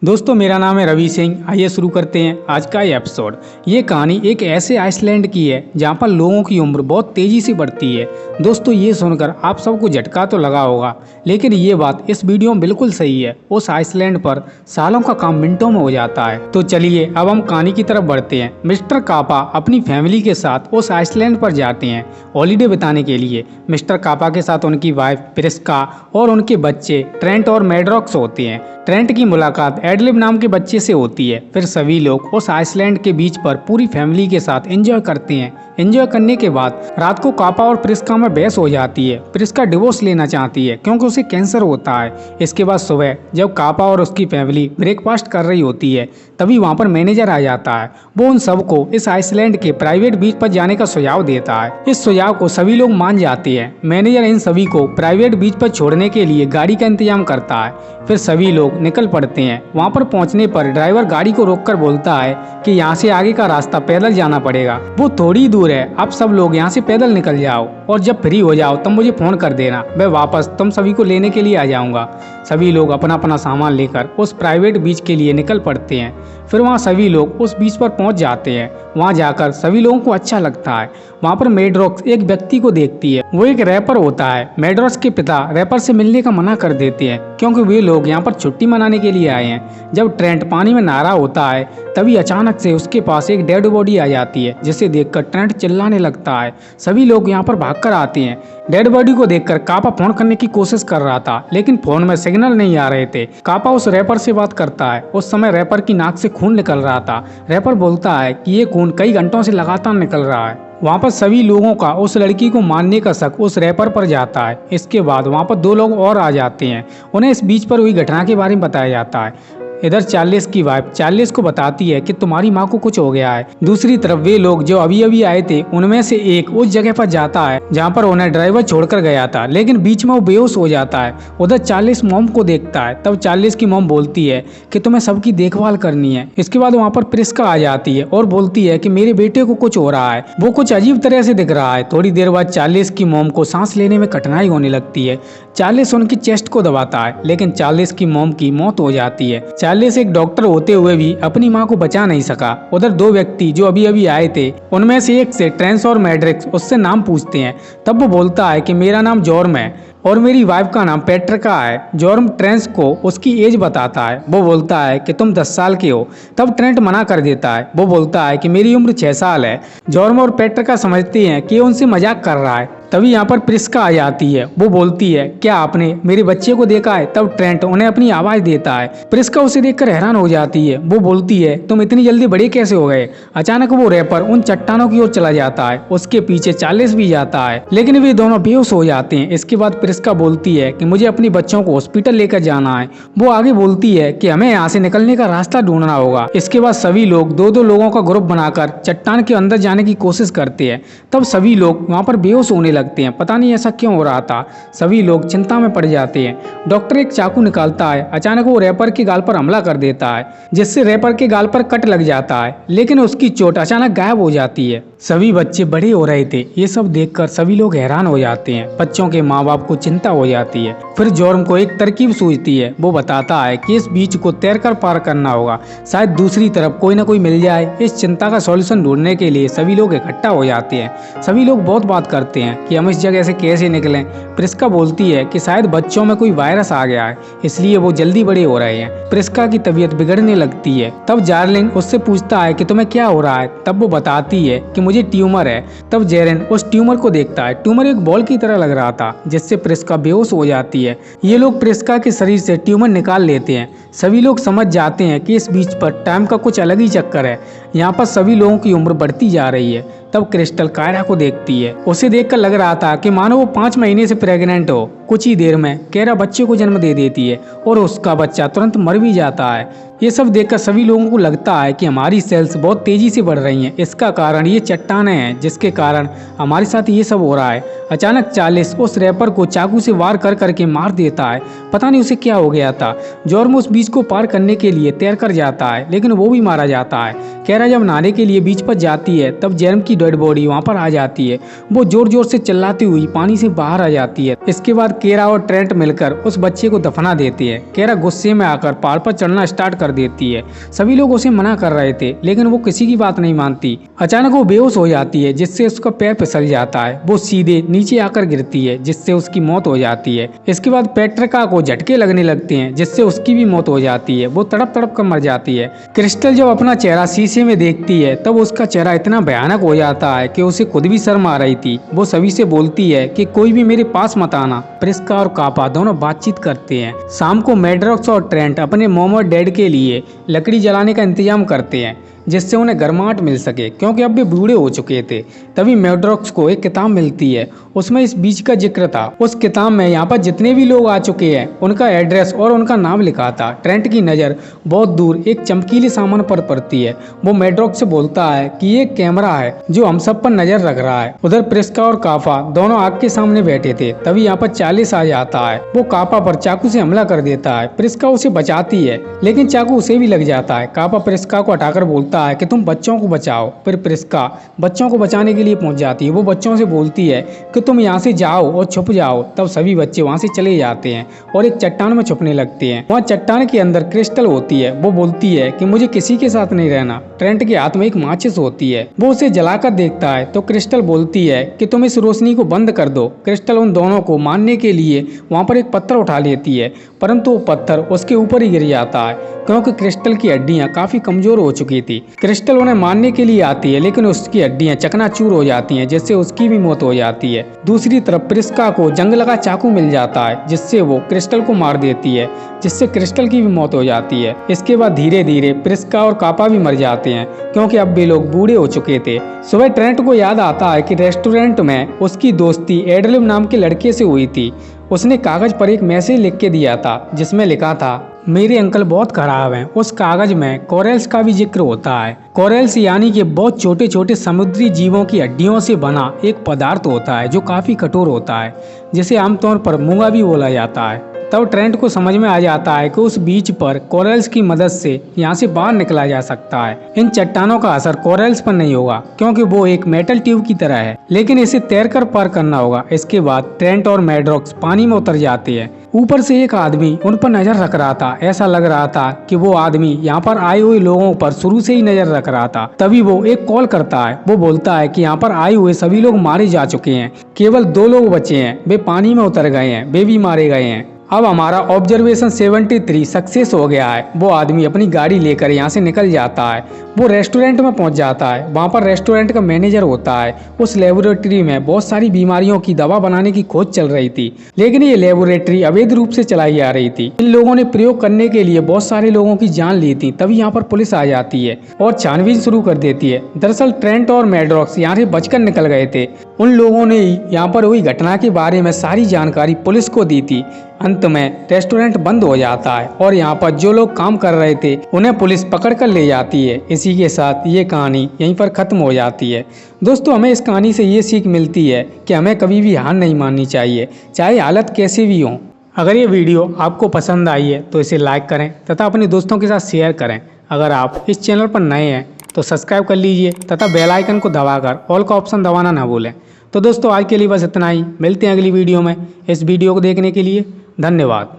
दोस्तों मेरा नाम है रवि सिंह। आइए शुरू करते हैं आज का ये एपिसोड। ये कहानी एक ऐसे आइसलैंड की है जहाँ पर लोगों की उम्र बहुत तेजी से बढ़ती है। दोस्तों ये सुनकर आप सबको झटका तो लगा होगा, लेकिन ये बात इस वीडियो में बिल्कुल सही है। उस आइसलैंड पर सालों का काम मिनटों में हो जाता है। तो चलिए अब हम कहानी की तरफ बढ़ते हैं। मिस्टर कापा अपनी फैमिली के साथ उस आइसलैंड पर जाते हैं हॉलीडे बिताने के लिए। मिस्टर कापा के साथ उनकी वाइफ प्रिस्का और उनके बच्चे ट्रेंट और मैड्रॉक्स होते हैं। ट्रेंट की मुलाकात एडलिब नाम के बच्चे से होती है। फिर सभी लोग उस आइसलैंड के बीच पर पूरी फैमिली के साथ एंजॉय करते हैं। एंजॉय करने के बाद रात को कापा और प्रिस्का में बहस हो जाती है। प्रिस्का डिवोर्स लेना चाहती है क्योंकि उसे कैंसर होता है। इसके बाद सुबह जब कापा और उसकी फैमिली ब्रेकफास्ट कर रही होती है तभी वहाँ पर मैनेजर आ जाता है। वो उन सबको इस आइसलैंड के प्राइवेट बीच पर जाने का सुझाव देता है। इस सुझाव को सभी लोग मान जाते हैं। मैनेजर इन सभी को प्राइवेट बीच पर छोड़ने के लिए गाड़ी का इंतजाम करता है। फिर सभी लोग निकल पड़ते हैं। वहाँ पर पहुँचने पर ड्राइवर गाड़ी को रोककर बोलता है कि यहाँ से आगे का रास्ता पैदल जाना पड़ेगा, वो थोड़ी दूर है। अब सब लोग यहाँ से पैदल निकल जाओ और जब फ्री हो जाओ तब मुझे फोन कर देना, मैं वापस तुम सभी को लेने के लिए आ जाऊंगा। सभी लोग अपना अपना सामान लेकर उस प्राइवेट बीच के लिए निकल पड़ते हैं। फिर वहाँ सभी लोग उस बीच पर पहुँच जाते हैं। वहाँ जाकर सभी लोगों को अच्छा लगता है। वहाँ पर मैड्रॉक्स एक व्यक्ति को देखती है। वो एक रैपर होता है। मैड्रॉक्स के पिता रैपर से मिलने का मना कर देते हैं क्योंकि वे लोग यहाँ पर छुट्टी मनाने के लिए आए हैं। जब ट्रेंट पानी में नहा रहा होता है तभी अचानक से उसके पास एक डेड बॉडी आ जाती है, जिसे देखकर ट्रेंट चिल्लाने लगता है। सभी लोग यहाँ पर भागकर आते हैं। डेड बॉडी को देखकर कापा फोन करने की कोशिश कर रहा था, लेकिन फोन में सिग्नल नहीं आ रहे थे। कापा उस रैपर से बात करता है। उस समय रैपर की नाक से खून निकल रहा था। रैपर बोलता है कि ये खून कई घंटों से लगातार निकल रहा है। वहाँ पर सभी लोगों का उस लड़की को मारने का शक उस रैपर पर जाता है। इसके बाद वहाँ पर दो लोग और आ जाते हैं। उन्हें इस बीच पर हुई घटना के बारे में बताया जाता है। इधर चार्लिस की वाइफ चार्लिस को बताती है कि तुम्हारी माँ को कुछ हो गया है। दूसरी तरफ वे लोग जो अभी अभी आए थे उनमें से एक उस जगह पर जाता है जहाँ पर उन्हें ड्राइवर छोड़कर गया था, लेकिन बीच में वो बेहोश हो जाता है। उधर चार्लिस मॉम को देखता है। तब चार्लिस की मॉम बोलती है कि तुम्हें सबकी देखभाल करनी है। इसके बाद वहाँ पर प्रिस्का आ जाती है और बोलती है कि मेरे बेटे को कुछ हो रहा है, वो कुछ अजीब तरह से दिख रहा है। थोड़ी देर बाद चार्लिस की मॉम को सांस लेने में कठिनाई होने लगती है। चार्लिस उनकी चेस्ट को दबाता है, लेकिन चार्लिस की मॉम की मौत हो जाती है। चार्लिस एक डॉक्टर होते हुए भी अपनी मां को बचा नहीं सका। उधर दो व्यक्ति जो अभी अभी आए थे उनमें से एक से ट्रेंस और मैड्रिक्स उससे नाम पूछते हैं। तब वो बोलता है कि मेरा नाम जॉर्म है और मेरी वाइफ का नाम पेट्रिका है। जॉर्म ट्रेंस को उसकी एज बताता है। वो बोलता है कि तुम 10 साल के हो। तब ट्रेंट मना कर देता है। वो बोलता है कि मेरी उम्र 6 साल है। जॉर्म और पेट्रिका समझते हैं कि उनसे मजाक कर रहा है। तभी यहाँ पर प्रिस्का आ जाती है। वो बोलती है क्या आपने मेरे बच्चे को देखा है? तब ट्रेंट उन्हें अपनी आवाज देता है। प्रिस्का उसे देखकर हैरान हो जाती है। वो बोलती है तुम इतनी जल्दी बड़े कैसे हो गए? अचानक वो रैपर उन चट्टानों की ओर चला जाता है। उसके पीछे चार्लिस भी जाता है, लेकिन वे दोनों बेहोश हो जाते हैं। इसके बाद प्रिस्का बोलती है कि मुझे अपने बच्चों को हॉस्पिटल लेकर जाना है। वो आगे बोलती है कि हमें यहाँ से निकलने का रास्ता ढूंढना होगा। इसके बाद सभी लोग दो दो लोगों का ग्रुप बनाकर चट्टान के अंदर जाने की कोशिश करते हैं। तब सभी लोग वहाँ पर बेहोश होने लगते हैं। पता नहीं ऐसा क्यों हो रहा था। सभी लोग चिंता में पड़ जाते हैं। डॉक्टर एक चाकू निकालता है। अचानक वो रैपर के गाल पर हमला कर देता है, जिससे रैपर के गाल पर कट लग जाता है, लेकिन उसकी चोट अचानक गायब हो जाती है। सभी बच्चे बड़े हो रहे थे। ये सब देखकर सभी लोग हैरान हो जाते हैं। बच्चों के माँ बाप को चिंता हो जाती है। फिर जॉर्म को एक तरकीब सूझती है। वो बताता है कि इस बीच को तैरकर पार करना होगा, शायद दूसरी तरफ कोई ना कोई मिल जाए। इस चिंता का सॉल्यूशन ढूंढने के लिए सभी लोग इकट्ठा हो जाते हैं। सभी लोग बहुत बात करते हैं कि हम इस जगह से कैसे निकलें। प्रिस्का बोलती है कि शायद बच्चों में कोई वायरस आ गया है, इसलिए वो जल्दी बड़े हो रहे हैं। प्रिस्का की तबीयत बिगड़ने लगती है। तब जार्लिन उससे पूछता है कि तुम्हें क्या हो रहा है? तब वो बताती है कि मुझे ट्यूमर है। तब जेरेन उस ट्यूमर को देखता है। ट्यूमर एक बॉल की तरह लग रहा था, जिससे प्रिस्का बेहोश हो जाती है। ये लोग प्रिस्का के शरीर से ट्यूमर निकाल लेते हैं। सभी लोग समझ जाते हैं कि इस बीच पर टाइम का कुछ अलग ही चक्कर है। यहाँ पर सभी लोगों की उम्र बढ़ती जा रही है। तब क्रिस्टल कायरा को देखती है। उसे देखकर लग रहा था कि मानो वो 5 महीने से प्रेग्नेंट हो। कुछ ही देर में कायरा बच्चे को जन्म दे देती है और उसका बच्चा तुरंत मर भी जाता है। ये सब देखकर सभी लोगों को लगता है कि हमारी सेल्स बहुत तेजी से बढ़ रही हैं। इसका कारण ये चट्टानें हैं, जिसके कारण हमारे साथ ये सब हो रहा है। अचानक चार्लिस उस रैपर को चाकू से वार कर करके मार देता है। पता नहीं उसे क्या हो गया था। जॉर्म उस बीच को पार करने के लिए तैर कर जाता है, लेकिन वो भी मारा जाता है। केरा जब नहाने के लिए बीच पर जाती है तब जेरम की डेड बॉडी वहाँ पर आ जाती है। वो जोर जोर से चिल्लाती हुई पानी से बाहर आ जाती है। इसके बाद केरा और ट्रेंट मिलकर उस बच्चे को दफना देते हैं। केरा गुस्से में आकर पहाड़ पर चढ़ना स्टार्ट कर देती है। सभी लोग उसे मना कर रहे थे लेकिन वो किसी की बात नहीं मानती। अचानक वो बेहोश हो जाती है जिससे उसका पैर फिसल जाता है। वो सीधे नीचे आकर गिरती है जिससे उसकी मौत हो जाती है। इसके बाद पेट्रिका को झटके लगने लगते हैं जिससे उसकी भी मौत हो जाती है। वो तड़प तड़प कर मर जाती है। क्रिस्टल जब अपना चेहरा शीशे में देखती है तब उसका चेहरा इतना भयानक हो जाता है कि उसे खुद भी शर्म आ रही थी। वो सभी से बोलती है कि कोई भी मेरे पास मत आना। प्रिस्का और कापा दोनों बातचीत करते हैं। शाम को मैड्रॉक्स और ट्रेंट अपने मॉम और डैड के लिए लकड़ी जलाने का इंतजाम करते हैं जिससे उन्हें गर्माहट मिल सके क्योंकि अब वे बूढ़े हो चुके थे। तभी मैड्रॉक्स को एक किताब मिलती है, उसमें इस बीच का जिक्र था। उस किताब में यहाँ पर जितने भी लोग आ चुके हैं उनका एड्रेस और उनका नाम लिखा था। ट्रेंट की नज़र बहुत दूर एक चमकीले सामान पर पड़ती है। वो मैड्रॉक्स से बोलता है कि ये कैमरा है जो हम सब पर नजर रख रहा है। उधर प्रिस्का और काफा दोनों आग के सामने बैठे थे। तभी यहाँ पर चार्ल्स आ जाता है। वो कापा पर चाकू से हमला कर देता है। प्रिस्का उसे बचाती है लेकिन चाकू उसे भी लग जाता है। कापा प्रिस्का को हटाकर बोलता है कि तुम बच्चों को बचाओ। फिर प्रिस्का बच्चों को बचाने के लिए पहुंच जाती है। वो बच्चों से बोलती है कि तुम यहाँ से जाओ और छुप जाओ। तब सभी बच्चे वहाँ से चले जाते हैं और एक चट्टान में छुपने लगते हैं। वहाँ चट्टान के अंदर क्रिस्टल होती है। वो बोलती है कि मुझे किसी के साथ नहीं रहना। ट्रेंट के हाथ में एक माचिस होती है। वो उसे जलाकर देखता है तो क्रिस्टल बोलती है कि तुम इस रोशनी को बंद कर दो। क्रिस्टल उन दोनों को मारने के लिए वहाँ पर एक पत्थर उठा लेती है परंतु वो पत्थर उसके ऊपर ही गिर जाता है क्योंकि क्रिस्टल की हड्डियां काफी कमजोर हो चुकी थी। क्रिस्टल उन्हें मारने के लिए आती है लेकिन उसकी हड्डियां चकनाचूर हो जाती हैं जिससे उसकी भी मौत हो जाती है। दूसरी तरफ प्रिस्का को जंग लगा चाकू मिल जाता है जिससे वो क्रिस्टल को मार देती है जिससे क्रिस्टल की भी मौत हो जाती है। इसके बाद धीरे धीरे प्रिस्का और कापा भी मर जाते हैं क्योंकि अब वे लोग बूढ़े हो चुके थे। सुबह ट्रेंट को याद आता है कि रेस्टोरेंट में उसकी दोस्ती एडलिव नाम के लड़के से हुई थी। उसने कागज पर एक मैसेज लिख के दिया था जिसमें लिखा था मेरे अंकल बहुत खराब हैं। उस कागज में कोरल्स का भी जिक्र होता है। कोरल्स यानी कि बहुत छोटे छोटे समुद्री जीवों की हड्डियों से बना एक पदार्थ होता है जो काफी कठोर होता है जिसे आमतौर पर मूंगा भी बोला जाता है। तब ट्रेंट को समझ में आ जाता है कि उस बीच पर कोरल्स की मदद से यहाँ से बाहर निकला जा सकता है। इन चट्टानों का असर कोरल्स पर नहीं होगा क्योंकि वो एक मेटल ट्यूब की तरह है लेकिन इसे तैरकर पार करना होगा। इसके बाद ट्रेंट और मैड्रॉक्स पानी में उतर जाते हैं। ऊपर से एक आदमी उन पर नजर रख रहा था। ऐसा लग रहा था कि वो आदमी यहाँ पर आए हुए लोगों पर शुरू से ही नजर रख रहा था। तभी वो एक कॉल करता है। वो बोलता है कि यहाँ पर आए हुए सभी लोग मारे जा चुके हैं, केवल 2 लोग बचे हैं, वे पानी में उतर गए हैं, वे भी मारे गए हैं। अब हमारा ऑब्जर्वेशन 73 सक्सेस हो गया है। वो आदमी अपनी गाड़ी लेकर यहाँ से निकल जाता है। वो रेस्टोरेंट में पहुंच जाता है। वहाँ पर रेस्टोरेंट का मैनेजर होता है। उस लेबोरेटरी में बहुत सारी बीमारियों की दवा बनाने की खोज चल रही थी लेकिन ये लेबोरेटरी अवैध रूप से चलाई जा रही थी। इन लोगों ने प्रयोग करने के लिए बहुत सारे लोगों की जान ली थी। तभी यहाँ पर पुलिस आ जाती है और छानबीन शुरू कर देती है। दरअसल ट्रेंट और मैड्रॉक्स यहाँ से बचकर निकल गए थे। उन लोगों ने यहाँ पर हुई घटना के बारे में सारी जानकारी पुलिस को दी थी। अंत में रेस्टोरेंट बंद हो जाता है और यहाँ पर जो लोग काम कर रहे थे उन्हें पुलिस पकड़ कर ले जाती है। इसी के साथ ये कहानी यहीं पर खत्म हो जाती है। दोस्तों, हमें इस कहानी से ये सीख मिलती है कि हमें कभी भी हार नहीं माननी चाहिए, चाहे हालत कैसी भी हो। अगर ये वीडियो आपको पसंद आई है तो इसे लाइक करें तथा अपने दोस्तों के साथ शेयर करें। अगर आप इस चैनल पर नए हैं तो सब्सक्राइब कर लीजिए तथा बेल आइकन को दबाकर ऑल का ऑप्शन दबाना ना भूलें। तो दोस्तों, आज के लिए बस इतना ही। मिलते हैं अगली वीडियो में। इस वीडियो को देखने के लिए धन्यवाद।